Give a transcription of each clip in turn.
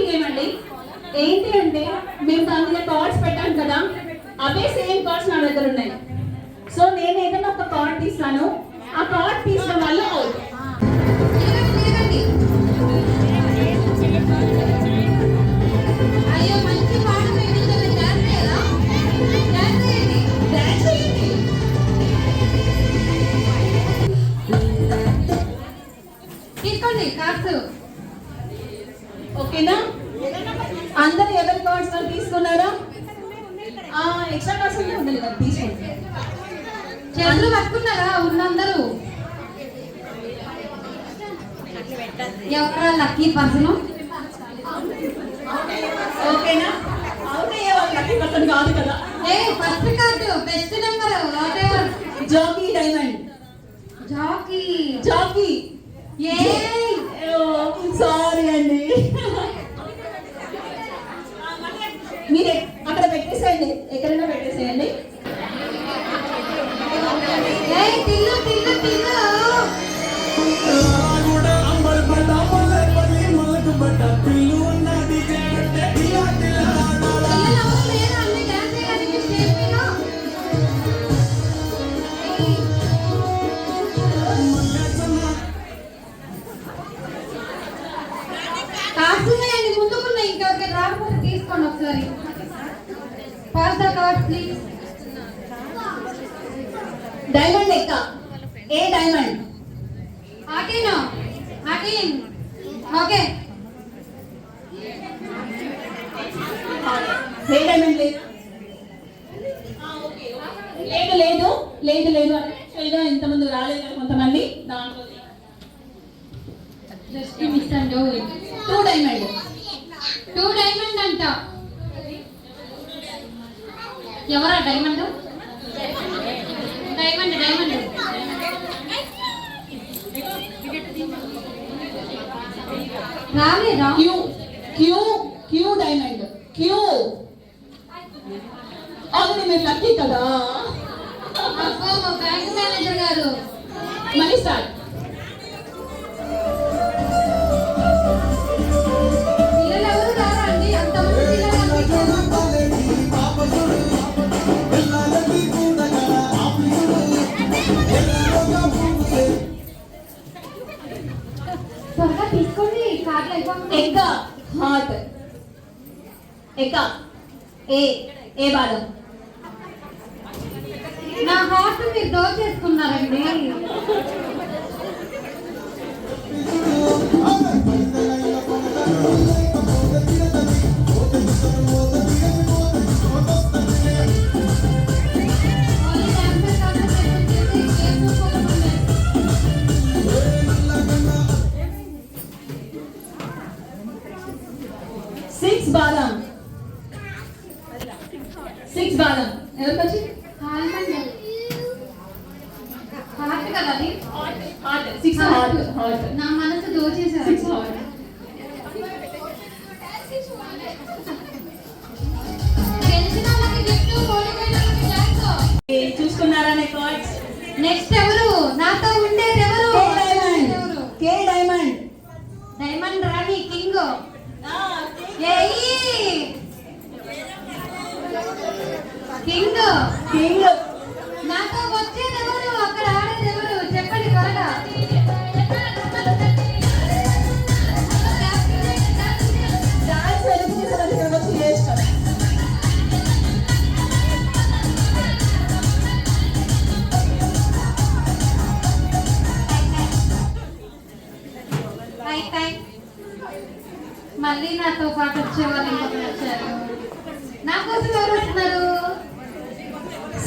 Game అండి. ఏంటి అంటే మేము దాని మీద కార్డ్స్ పెట్టాం కదా, అవే సేమ్ కార్డ్స్ నా దగ్గర ఉన్నాయి. సో నేను ఏదైనా ఒక కార్డ్ తీస్తాను, ఆ కార్డ్ తీసిన వాళ్ళు అవుట్. ఓకేనా? అందరు ఎవరి కార్డ్స్ తీసుకున్నారా? ఎక్స్ట్రా కార్డ్స్ ఉండాలి కదా, తీసుకోండి. చేతులు పట్టుకున్నారా ఉన్నందరూ? ఎవరా లక్కీ పర్సన్? ఓకేనా? అవుట్ అయ్యే వాళ్ళు లక్కీ పర్సన్ కాదు కదా. First card best number whatever. జాకీ డైమండ్. జాకీ జాకీ. సారీ అండి, మీరు అక్కడ పెట్టేసేయండి, ఎక్కడైనా పెట్టేసేయండి. ముందుకున్నాయి, ఇంకెవరికి రాకపోతే తీసుకోండి ఒకసారి. Pass the card please. Diamond ఎక్క. ఏ డైమండ్? 18. ఓకే. ఏ డైమండ్ లేదు? లేదు లేదు లేదు లేదు యాక్చువల్గా ఇంతమంది రాలేదు కదా కొంతమంది, దాంట్లో just miss and 2 diamond. 2 diamond అంట. ఎవరా డైమండ్? డైమండ్ డైమండ్ రాలేదా? Q Q Q diamond. Q. అవును, మీరు లక్కీ కదా. అబ్బో బ్యాంక్ మేనేజర్ గారు. Money start. పిల్లలు ఎవరు రారా అండి? అంతమంది పిల్లలు. త్వరగా తీసుకోండి, కార్డులు అయిపోతుంది. ఎక్క. హార్ట్. ఎక్క. ఏ బాదం. నా హార్ట్ మీరు దోచేసుకున్నారండి. బాదం. 6 బాదం. ఎవరికి వచ్చి? హార్ట్ కదా అది. హార్ట్. 6 హార్ట్. హార్ట్. నా మనసు దోచేశారు. 6 హార్ట్. చూసుకున్నారా కార్డ్స్? నెక్స్ట్ ఎవరు నాతో ఉండేది? ఎవరు? కే డైమండ్. డైమండ్ రాణి కింగ్. King king. నాతో వచ్చేది ఎవరు? అక్కడ ఆడేది ఎవరు? చెప్పండి త్వరగా. మళ్ళీ నాతో పాటు వచ్చేవాళ్ళు ఇంకొకరు వచ్చారు. నా కోసం ఎవరు వస్తున్నారు?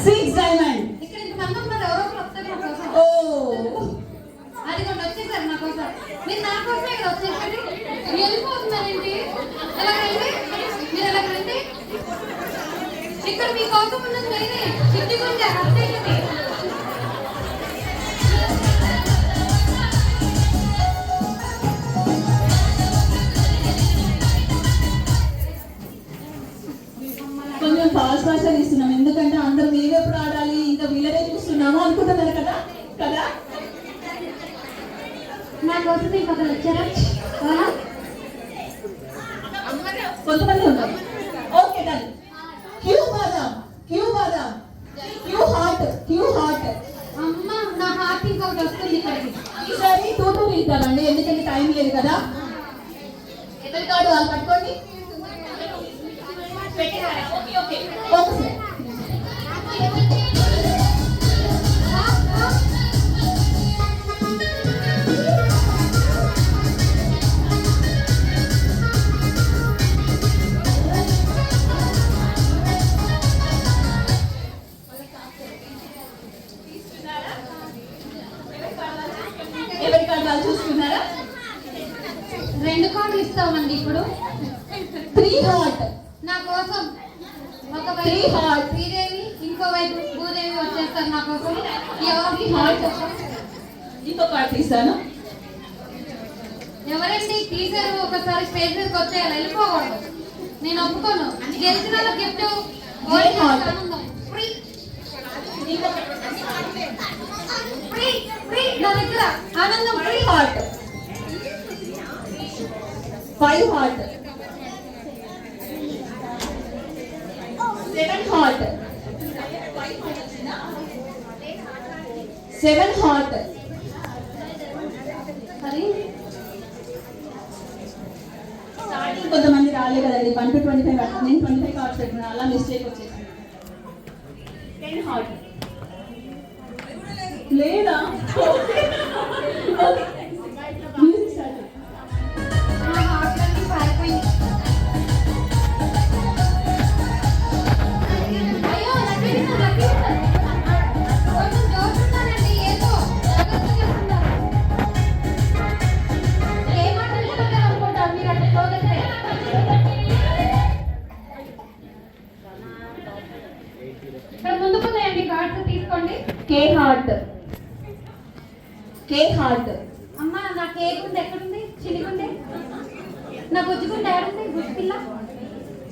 6 డైమండ్. ఇక్కడ ఇంతమంది ఉన్నారు, ఎవరో ఒకరు వస్తారు నా కోసం. అది కూడా వచ్చేసారు నా కోసం. మీరు నా కోసమే ఇక్కడ వచ్చేసరి వెళ్ళిపోతున్నారేంటి? ఎలా రండి, మీరు ఎలా రండి. ఇక్కడ మీ కోసం ఉన్నది నేనే. చిట్టుకుంటే అత్తయ్యకి. కొంచెం ఫాస్ట్ ఫాస్ట్ ఇస్తున్నాం, ఎందుకంటే అందరూ మేము ఎప్పుడు ఆడాలి, ఇంకా వీళ్ళనే చూస్తున్నాము అనుకుంటున్నారు కదా కదా. నా కోసం ఇంకొకరు వచ్చారా? కొంతమంది ఉన్నారు. Okay done. క్యూ బాదం, క్యూ బాదం, క్యూ హార్ట్, క్యూ హార్ట్. అమ్మ నా హార్ట్ ఇంకొకటి వస్తుంది ఇక్కడికి. ఈసారి టూ ఇద్దామండి, ఎందుకంటే టైం లేదు కదా. ఎవరి కార్డు వాళ్ళు పట్టుకోండి. పెట్టేసారా? Okay okay okay sir. ఎవరి కార్డు వాళ్ళు చూసుకున్నారా? 2 కార్డులు ఇస్తామండి ఇప్పుడు. 3 హార్ట్ నా కోసం ఒకవైపు 3 హార్ట్. శ్రీదేవి, ఇంకోవైపు భూదేవి వచ్చేస్తారు నా కోసం. ఎవరికి హార్ట్? ఇంకో కార్డు తీస్తాను. ఎవరండి టీచర్ ఒకసారి స్టేజ్ మీదకి వచ్చేయాలి, వెళ్ళిపోకూడదు. నేను ఒప్పుకోను. గెలిచిన వాళ్ళ గిఫ్ట్ ఫ్రీ ఫ్రీ ఫ్రీ నా దగ్గర ఆనందం free. Heart 5 heart 7 heart 7 heart. మరి స్టార్టింగ్ కొంతమంది రాలేదు కదండి. 1 to 25 నేను 25 కార్డ్స్ పెట్టుకున్నాను, అలా మిస్టేక్ వచ్చేసింది. 10 హార్ట్ లేదా? Music start. నా హార్ట్ అన్ని పారిపోయింది. అయ్యో లక్కీ కొంచెం జోరుతున్నానండి. ఏదో జాగ్రత్త చేస్తున్నారు. ఏ మాట అనుకుంటారు అనుకుంటారు మీరు అట్లా పోగొట్టే. ఇక్కడ ముందుకు ఉన్నాయండి కార్డ్స్ తీసుకోండి. కే హార్ట్ కే హార్ట్. అమ్మ నా కేక్ ఉంది ఎక్కడుంది? చిలిగుండే నా బుజ్జిగుండే ఏడుంది? బుజ్జి పిల్ల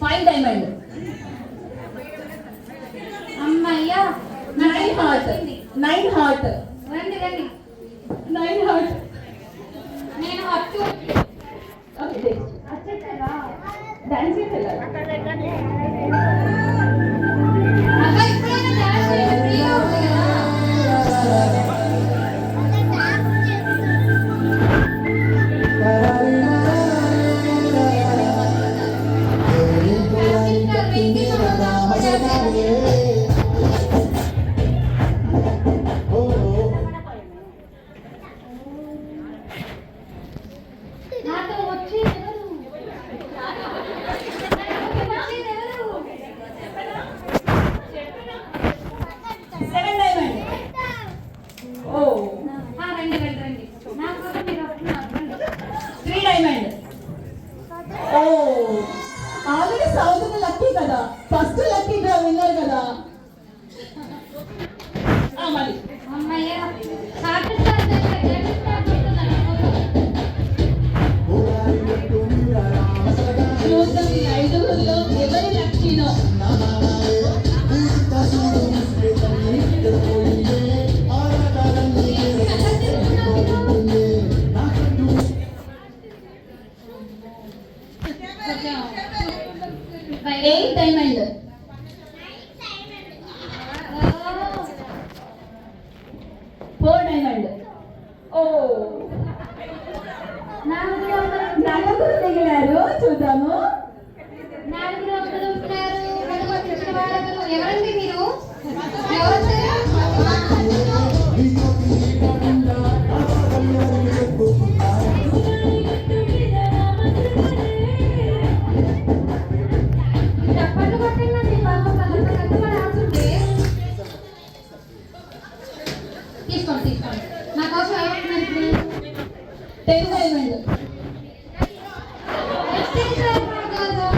5 డైమండ్. అమ్మయ్యా నా 9 హార్ట్ 9 హార్ట్ రండి రండి. 9 హార్ట్. నేను హట్టు ఓకే వచ్చేసారా? డాన్స్ చేసి వెళ్ళాలి. అక్క ఇప్పుడైనా డాన్స్ చేయండి, ఫ్రీగా ఉంది కదా. నాతో వచ్చేది ఎవరు? వచ్చేది ఎవరు? 7 డైమండ్. ఓ రండి రండి రండి. నా కోసం మీరు వస్తున్నారు. రండి. 3 డైమండ్. ఓ ఆల్రెడీ సౌత్ లక్కీ కదా, ఫస్ట్ లక్కీ డ్రా విన్నర్ కదా. మరి అమ్మయ్య హార్ట్ స్టార్ దగ్గర జెట్ స్టార్ చూస్తున్నాను. చూద్దాం ఈ 5గురిలో ఎవరి లక్కీనో. కొంచెం 8 డైమండ్. 4 డైమండ్. ఓ నలుగురు మిగిలారు, చూద్దాము. నాలుగురు ఒకరు ఉన్నారు. ఎవరండి మీరు? ఎవరొచ్చారు? చప్పట్లు కొట్టండి పాపం, వాళ్ళంతా కష్టపడి ఆడుతుంటే. తీసుకోండి తీసుకోండి. నా కోసం ఏమంటున్నారు ఇప్పుడు? 10 డైమండ్. ఎక్స్టెన్షన్ భాగవతం.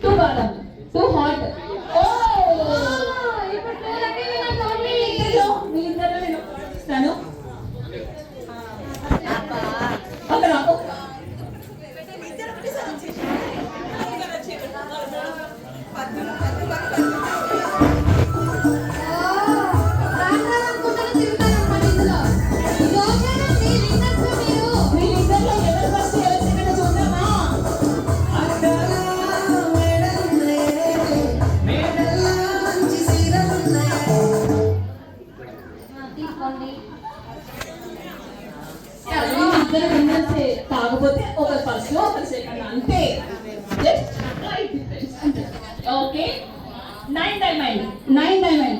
2 బాదం 2 హార్ట్. ఓ ఇప్పుడు చూడండి నా తోటి. మీ ఇద్దరు నేను ఇస్తాను. అక్కడ తిరుగుతాను ఇందులో. వీళ్ళిద్దరిలో ఎవరు ఫస్ట్ ఎవరు సెకండ్ చూద్దామా? ఇద్దరు విన్నర్సే, కాకపోతే ఒకరు ఫస్ట్ ఒకరు సెకండ్ అంతే. జస్ట్ రైట్ డిఫరెన్స్ అంతే. Okay 9 diamond